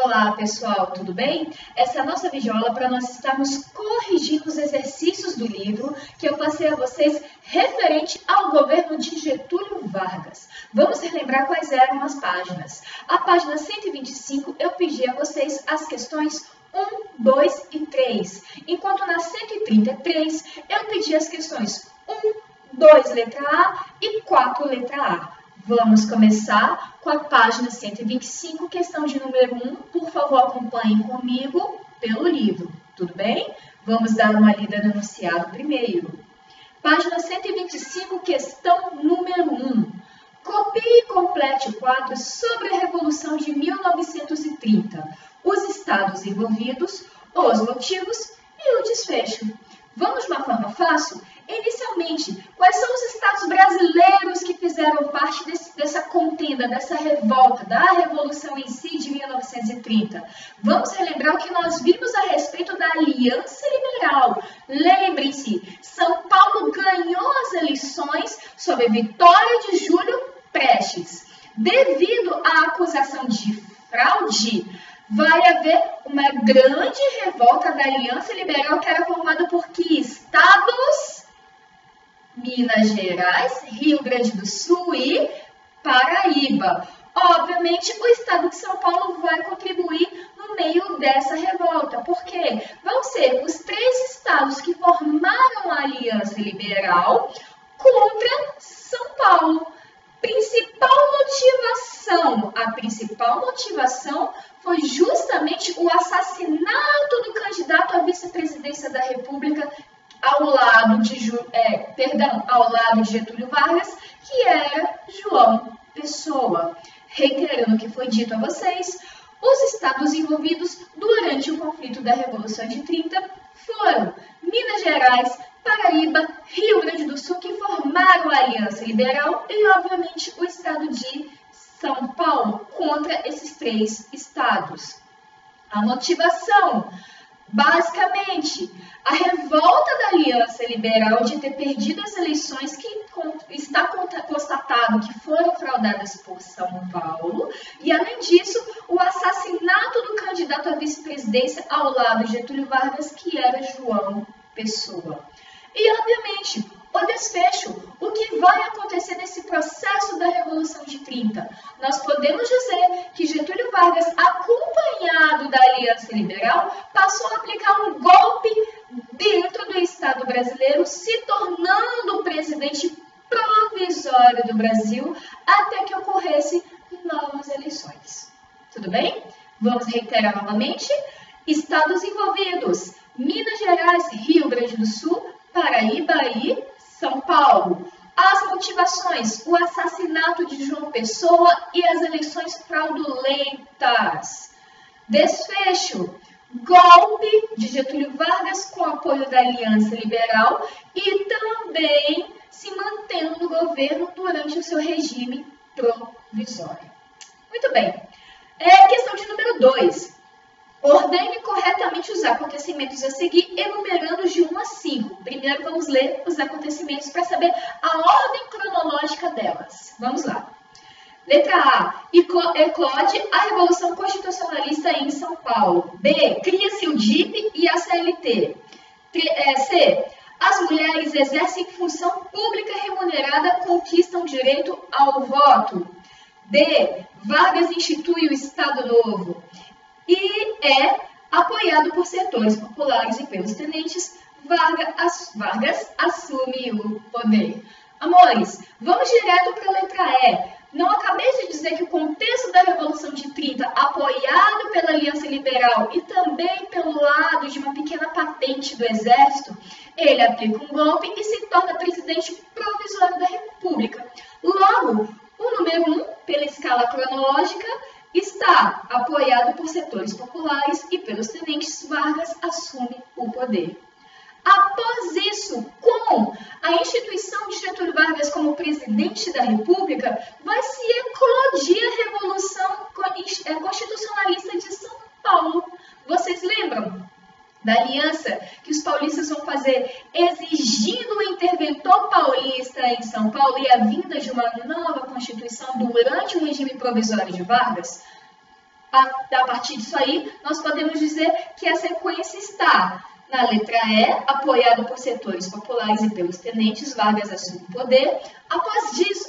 Olá pessoal, tudo bem? Essa é a nossa videoaula para nós estarmos corrigindo os exercícios do livro que eu passei a vocês referente ao governo de Getúlio Vargas. Vamos relembrar quais eram as páginas. A página 125 eu pedi a vocês as questões 1, 2 e 3, enquanto na 133 eu pedi as questões 1, 2 letra A e 4 letra A. Vamos começar com a página 125, questão de número 1. Por favor, acompanhem comigo pelo livro, tudo bem? Vamos dar uma lida no enunciado primeiro. Página 125, questão número 1. Copie e complete o quadro sobre a Revolução de 1930, os estados envolvidos, os motivos e o desfecho. Vamos de uma forma fácil? Inicialmente, quais são os estados brasileiros que fizeram parte dessa contenda, dessa revolta, da Revolução em si de 1930? Vamos relembrar o que nós vimos a respeito da Aliança Liberal. Lembrem-se, São Paulo ganhou as eleições sob a vitória de Júlio Prestes. Devido à acusação de fraude, vai haver uma grande revolta da Aliança Liberal que era formada por que estados? Minas Gerais, Rio Grande do Sul e Paraíba. Obviamente, o estado de São Paulo vai contribuir no meio dessa revolta, porque vão ser os 3 estados que formaram a Aliança Liberal contra São Paulo. A principal motivação foi justamente o assassinato do candidato à vice-presidência da República ao lado de Getúlio Vargas, que era João Pessoa. Reiterando o que foi dito a vocês, os estados envolvidos durante o conflito da Revolução de 30 foram Minas Gerais, Paraíba, Rio Grande do Sul, que formaram a Aliança Liberal, e, obviamente, o estado de São Paulo contra esses 3 estados. A motivação, basicamente, a revolta da Aliança Liberal de ter perdido as eleições que está constatado que foram fraudadas por São Paulo, e, além disso, o assassinato do candidato à vice-presidência ao lado de Getúlio Vargas, que era João Pessoa. E, obviamente, o desfecho, o que vai acontecer nesse processo da Revolução de 30? Nós podemos dizer que Getúlio Vargas, acompanhado da Aliança Liberal, passou a aplicar um golpe dentro do Estado brasileiro, se tornando o presidente provisório do Brasil, até que ocorresse novas eleições. Tudo bem? Vamos reiterar novamente. Estados envolvidos: Minas Gerais, Rio Grande do Sul, Paraíba e São Paulo. As motivações: o assassinato de João Pessoa e as eleições fraudulentas. Desfecho: golpe de Getúlio Vargas com apoio da Aliança Liberal e também se mantendo no governo durante o seu regime provisório. Muito bem. Questão de número 2. Ordene corretamente os acontecimentos a seguir, enumerando de 1 a 5. Primeiro vamos ler os acontecimentos para saber a ordem cronológica delas. Vamos lá. Letra A. Eclode a Revolução Constitucionalista em São Paulo. B. Cria-se o DIP e a CLT. C. As mulheres exercem função pública remunerada, conquistam direito ao voto. D. Vargas institui o Estado Novo. E é apoiado por setores populares e pelos tenentes, Vargas assume o poder. Amores, vamos direto para a letra E. Não acabei de dizer que o contexto da Revolução de 30, apoiado pela Aliança Liberal e também pelo lado de uma pequena patente do Exército, ele aplica um golpe e se torna presidente provisório da República. Logo, o número 1, pela escala cronológica, está apoiado por setores populares e pelos tenentes, Vargas assume o poder. Após isso, com a instituição de Getúlio Vargas como presidente da República, vai se eclodir a Revolução Constitucionalista de São Paulo. Vocês lembram da aliança que os paulistas vão fazer exigindo o interventor paulista em São Paulo e a vinda de uma nova Constituição durante o regime provisório de Vargas? A partir disso aí, nós podemos dizer que a sequência está na letra E, apoiado por setores populares e pelos tenentes, Vargas assume o poder. Após isso,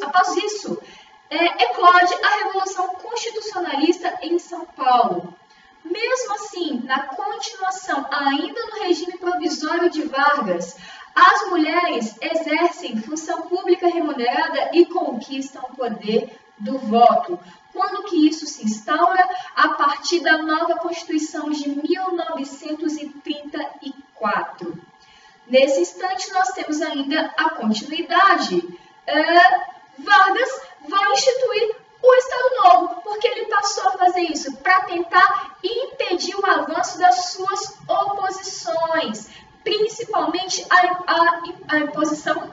eclode a Revolução Constitucionalista em São Paulo. Mesmo assim, na continuação, ainda no regime provisório de Vargas, as mulheres exercem função pública remunerada e conquistam o poder do voto. Quando que isso se instaura? A partir da nova Constituição de 1934. Nesse instante, nós temos ainda a continuidade. Vargas vai instituir o Estado Novo, porque ele passou a fazer isso para tentar impedir o avanço das suas oposições, principalmente a imposição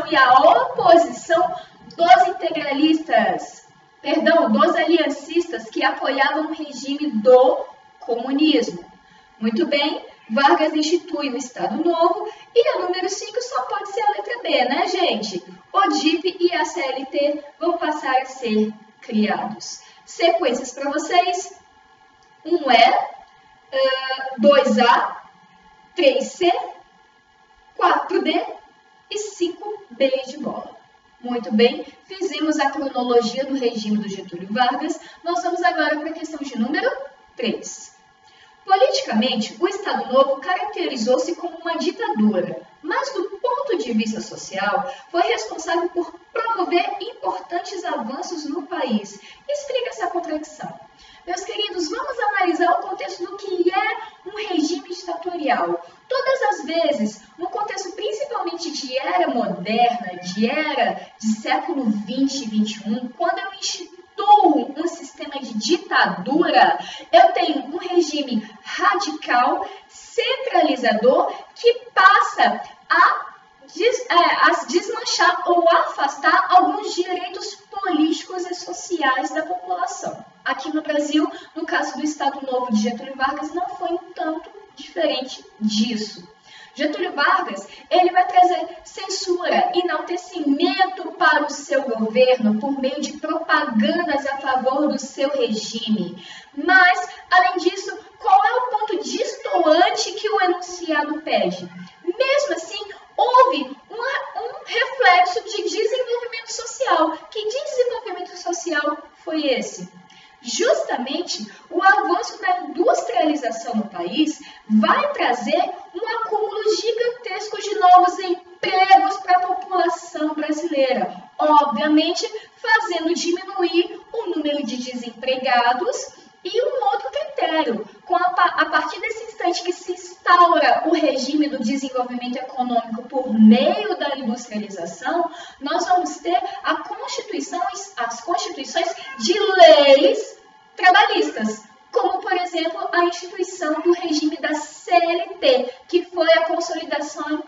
e a oposição dos integralistas, dos aliancistas que apoiavam o regime do comunismo. Muito bem, Vargas institui o Estado Novo e a número 5 só pode ser a letra B, né, gente? O DIP e a CLT vão passar a ser criados. Sequências para vocês: 1E, 2A, 3C, 4D e 5B de bola. Muito bem, fizemos a cronologia do regime do Getúlio Vargas. Nós vamos agora para a questão de número 3. Politicamente, o Estado Novo caracterizou-se como uma ditadura, mas do ponto de vista social, foi responsável por promover importantes avanços no país. Explica essa contradição. Meus queridos, vamos analisar o contexto do que é um regime ditatorial. Todas as vezes, no contexto principalmente de era moderna, de era de século 20 e 21, quando eu instituo um sistema de ditadura, eu tenho um regime radical, centralizador, que passa a desmanchar ou afastar alguns direitos políticos e sociais da população. Aqui no Brasil, no caso do Estado Novo de Getúlio Vargas, não foi um tanto diferente disso. Getúlio Vargas, ele vai trazer censura, enaltecimento para o seu governo por meio de propagandas a favor do seu regime. Mas, além disso, qual é o ponto destoante que o enunciado pede? Mesmo assim, houve um reflexo de desenvolvimento social. Que desenvolvimento social foi esse? Justamente o avanço da industrialização no país vai trazer um acúmulo gigantesco de novos empregos para a população brasileira, obviamente fazendo diminuir o número de desempregados. E um outro critério, a partir desse instante que se instaura o regime do desenvolvimento econômico por meio da industrialização, nós vamos ter as constituições de leis trabalhistas, como, por exemplo, a instituição do regime da CLT, que foi a consolidação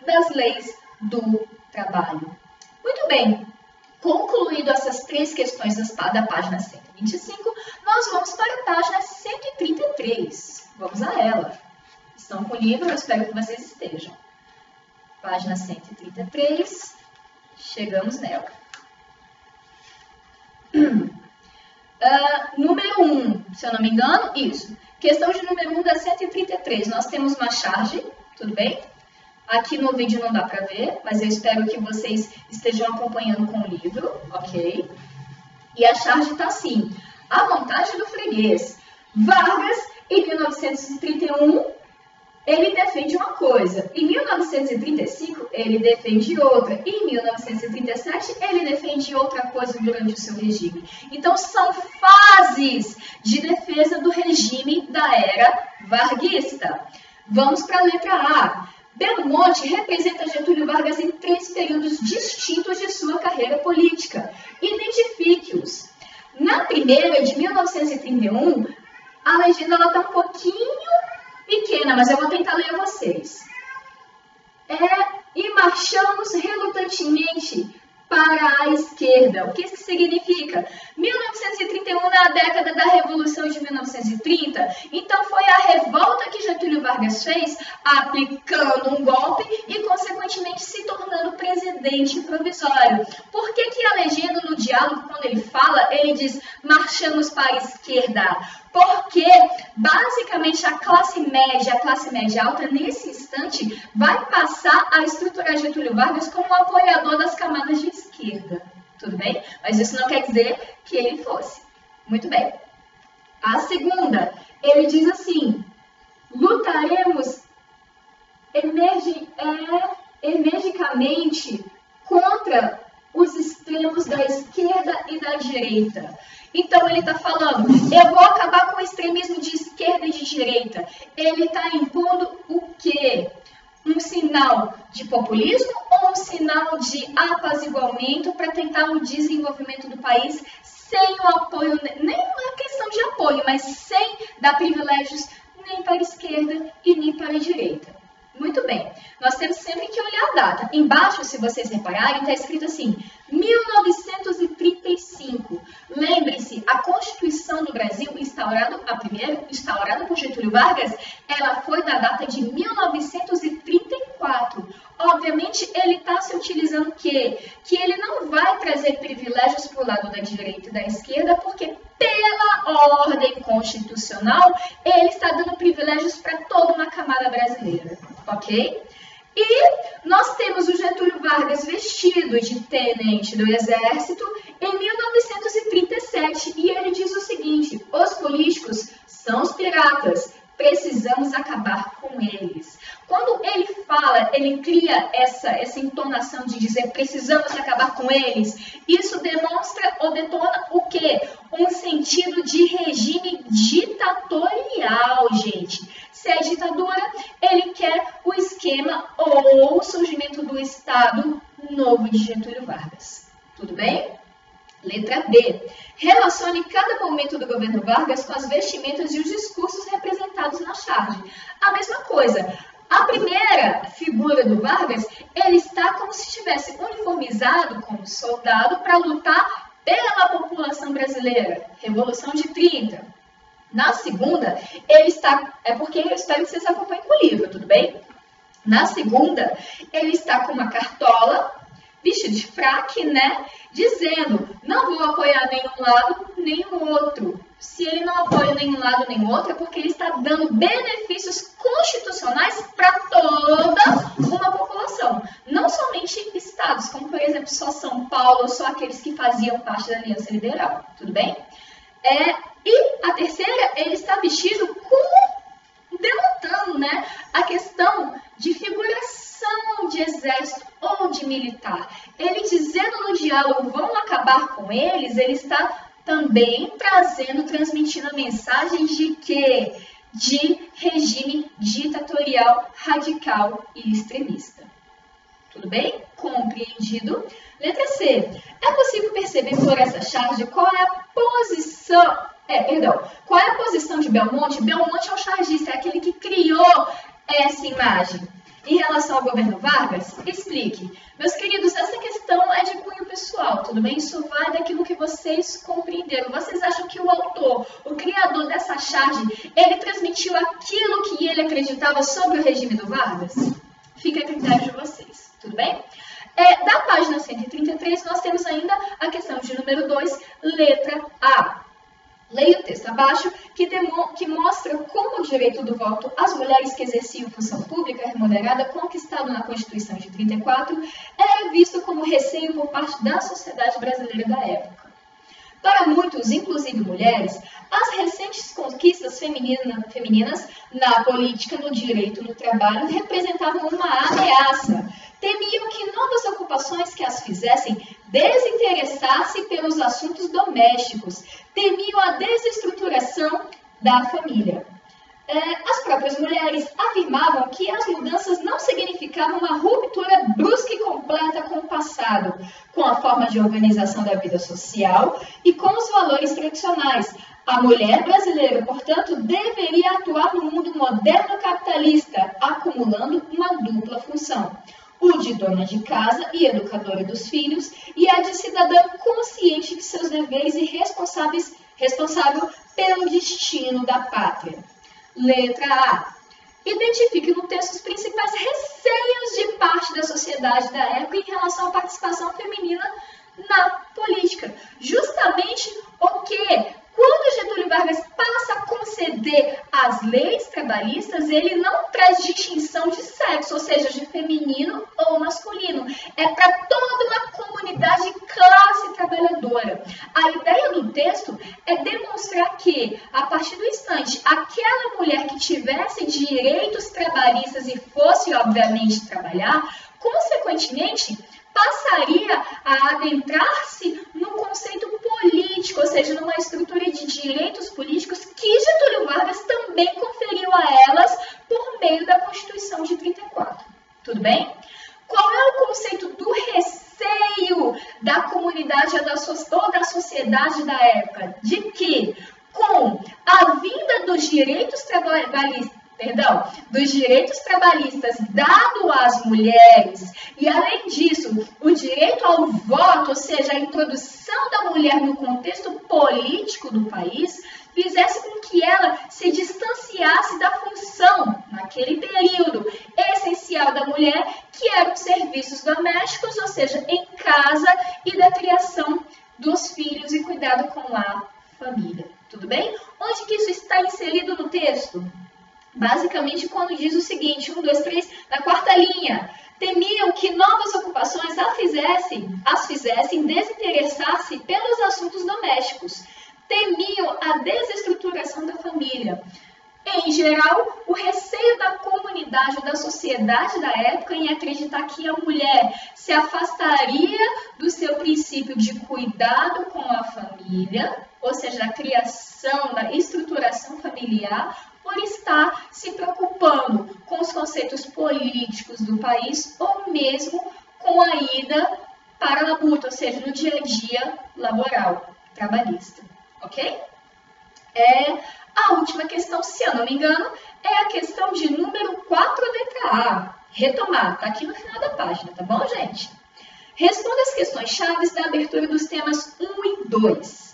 das leis do trabalho. Muito bem. Concluído essas três questões da página 125, nós vamos para a página 133. Vamos a ela. Estão com o livro? Eu espero que vocês estejam. Página 133. Chegamos nela. Número 1, se eu não me engano, isso. Questão de número 1 da 133. Nós temos uma charge, tudo bem? Aqui no vídeo não dá para ver, mas eu espero que vocês estejam acompanhando com o livro, ok? E a charge está assim: a vontade do freguês. Vargas, em 1931, ele defende uma coisa. Em 1935, ele defende outra. E em 1937, ele defende outra coisa durante o seu regime. Então, são fases de defesa do regime da era varguista. Vamos para a letra A. Belo Monte representa Getúlio Vargas em 3 períodos distintos de sua carreira política. Identifique-os. Na primeira, de 1931, a legenda está um pouquinho pequena, mas eu vou tentar ler a vocês. E marchamos relutantemente para a esquerda. O que isso significa? 1931 na década da Revolução de 1930? Então foi a revolta que Getúlio Vargas fez, aplicando um golpe e, consequentemente, se tornando presidente provisório. Por que que a legenda no diálogo, quando ele fala, ele diz marchamos para a esquerda? Porque, basicamente, a classe média alta, nesse instante, vai passar a estruturar Getúlio Vargas como um apoiador das camadas de esquerda. Tudo bem? Mas isso não quer dizer que ele fosse. Muito bem. A segunda, ele diz assim, lutaremos energicamente contra os extremos da esquerda e da direita. Então, ele está falando, eu vou acabar com o extremismo de esquerda e de direita. Ele está impondo o quê? Um sinal de populismo ou um sinal de apaziguamento para tentar o desenvolvimento do país sem o apoio, nem uma questão de apoio, mas sem dar privilégios nem para a esquerda e nem para a direita. Muito bem, nós temos sempre que olhar a data. Embaixo, se vocês repararem, está escrito assim, 1935. Lembre-se, a Constituição do Brasil, a primeira, instaurada por Getúlio Vargas, ela foi da data de 1934. Obviamente, ele está se utilizando o quê? Que ele não vai trazer privilégios para o lado da direita e da esquerda, porque pela ordem constitucional, ele está dando privilégios para toda uma camada brasileira, ok? E nós temos o Getúlio Vargas vestido de tenente do Exército em 1937, e ele diz o seguinte, os políticos são os piratas, precisamos acabar com eles. Quando ele fala, ele cria essa entonação de dizer precisamos acabar com eles, isso demonstra ou detona o quê? Um sentido de regime ditatorial, gente. Se é ditadura, ele quer o esquema ou o surgimento do Estado novo de Getúlio Vargas. Tudo bem? Letra B. Relacione cada momento do governo Vargas com as vestimentas e os discursos representados na charge. A mesma coisa. A primeira figura do Vargas, ele está como se estivesse uniformizado como soldado para lutar pela população brasileira. Revolução de 30. Na segunda, ele está... É porque eu espero que vocês acompanhem com o livro, tudo bem? Na segunda, ele está com uma cartola, vestido de fraque, né? Dizendo, não vou apoiar nenhum lado nem o outro. Se ele não apoia nenhum lado nem o outro, é porque ele está dando benefícios constitucionais para toda uma população. Não somente estados, como por exemplo só São Paulo, ou só aqueles que faziam parte da Aliança Liberal. Tudo bem? E a terceira, ele está vestido denotando, né, a questão de figuração de exército ou de militar. Ele dizendo no diálogo, vão acabar com eles, ele está também transmitindo a mensagem de quê? De regime ditatorial, radical e extremista. Tudo bem? Compreendido? Letra C. É possível perceber por essa charge qual é a posição... Qual é a posição de Belmonte? Belmonte é o chargista, é aquele que criou essa imagem. Em relação ao governo Vargas, explique. Meus queridos, essa questão é de cunho pessoal, tudo bem? Isso vai daquilo que vocês compreenderam. Vocês acham que o autor, o criador dessa charge, ele transmitiu aquilo que ele acreditava sobre o regime do Vargas? Fica a critério de vocês, tudo bem? Da página 133, nós temos ainda a questão de número 2, letra A. Leia o texto abaixo, que mostra como o direito do voto às mulheres que exerciam função pública remunerada, conquistado na Constituição de 34, era visto como receio por parte da sociedade brasileira da época. Para muitos, inclusive mulheres, as recentes conquistas femininas na política, no direito, no trabalho, representavam uma ameaça. Temiam que novas ocupações que as fizessem desinteressar-se pelos assuntos domésticos. Temiam a desestruturação da família. As próprias mulheres afirmavam que as mudanças não significavam uma ruptura brusca e completa com o passado, com a forma de organização da vida social e com os valores tradicionais. A mulher brasileira, portanto, deveria atuar no mundo moderno capitalista, acumulando uma dupla função: o de dona de casa e educadora dos filhos, e a de cidadã consciente de seus deveres e responsável pelo destino da pátria. Letra A. Identifique no texto os principais receios de parte da sociedade da época em relação à participação feminina na política. Justamente o que, quando Getúlio Vargas passa a conceder as leis trabalhistas, ele não traz distinção de sexo, ou seja, de feminino ou masculino. É para toda uma comunidade classe trabalhadora. A ideia do texto é demonstrar que, a partir do instante, aquela mulher que tivesse direitos trabalhistas e fosse, obviamente, trabalhar, consequentemente, passaria a adentrar-se no conceito político, ou seja, numa estrutura de direitos políticos que Getúlio Vargas também conferiu a elas por meio da Constituição de 34. Tudo bem? Qual é o conceito do receio da comunidade ou da sociedade da época? De que, com a vinda dos direitos trabalhistas dado às mulheres e, além disso, o direito ao voto, ou seja, a introdução da mulher no contexto político do país, fizesse com que ela se distanciasse da função, naquele período, essencial da mulher, que eram os serviços domésticos, ou seja, em casa, e da criação dos filhos e cuidado com a família. Tudo bem? Onde que isso está inserido no texto? Basicamente, quando diz o seguinte, 1, 2, 3, na quarta linha, temiam que novas ocupações as fizessem desinteressar-se pelos assuntos domésticos. Temiam a desestruturação da família. Em geral, o receio da comunidade ou da sociedade da época em acreditar que a mulher se afastaria do seu princípio de cuidado com a família, ou seja, da criação, da estruturação familiar, por estar se preocupando com os conceitos políticos do país ou mesmo com a ida para a labuta, ou seja, no dia a dia laboral, trabalhista. Ok? A última questão, se eu não me engano, é a questão de número 4, letra A. Retomar, tá aqui no final da página, tá bom, gente? Responda as questões chaves da abertura dos temas 1 e 2.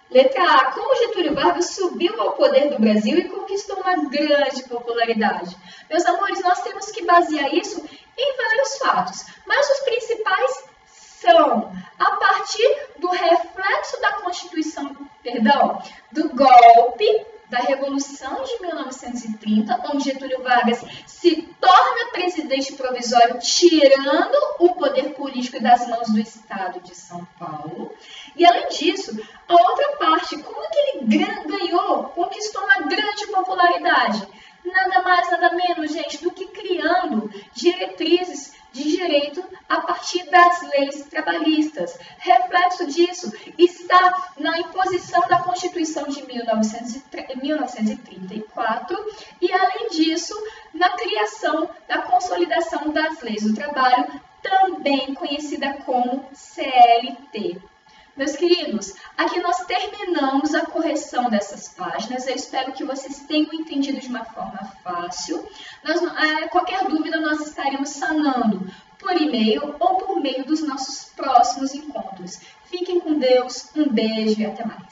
Letra A. Como Getúlio Vargas subiu ao poder do Brasil e conquistou uma grande popularidade? Meus amores, nós temos que basear isso em vários fatos, mas os principais são a partir do reflexo da Constituição, do golpe da Revolução de 1930, onde Getúlio Vargas se torna presidente provisório, tirando o poder político das mãos do Estado de São Paulo. E, além disso, a outra parte, como é que ele conquistou uma grande popularidade? Nada mais, nada menos, gente, do que criando diretrizes de direito a partir das leis trabalhistas. Reflexo disso está na imposição da Constituição de 1934 e, além disso, na criação da consolidação das leis do trabalho, também conhecida como CLT. Meus queridos, aqui nós terminamos a correção dessas páginas. Eu espero que vocês tenham entendido de uma forma fácil. Qualquer dúvida nós estaremos sanando por e-mail ou por meio dos nossos próximos encontros. Fiquem com Deus, um beijo e até mais.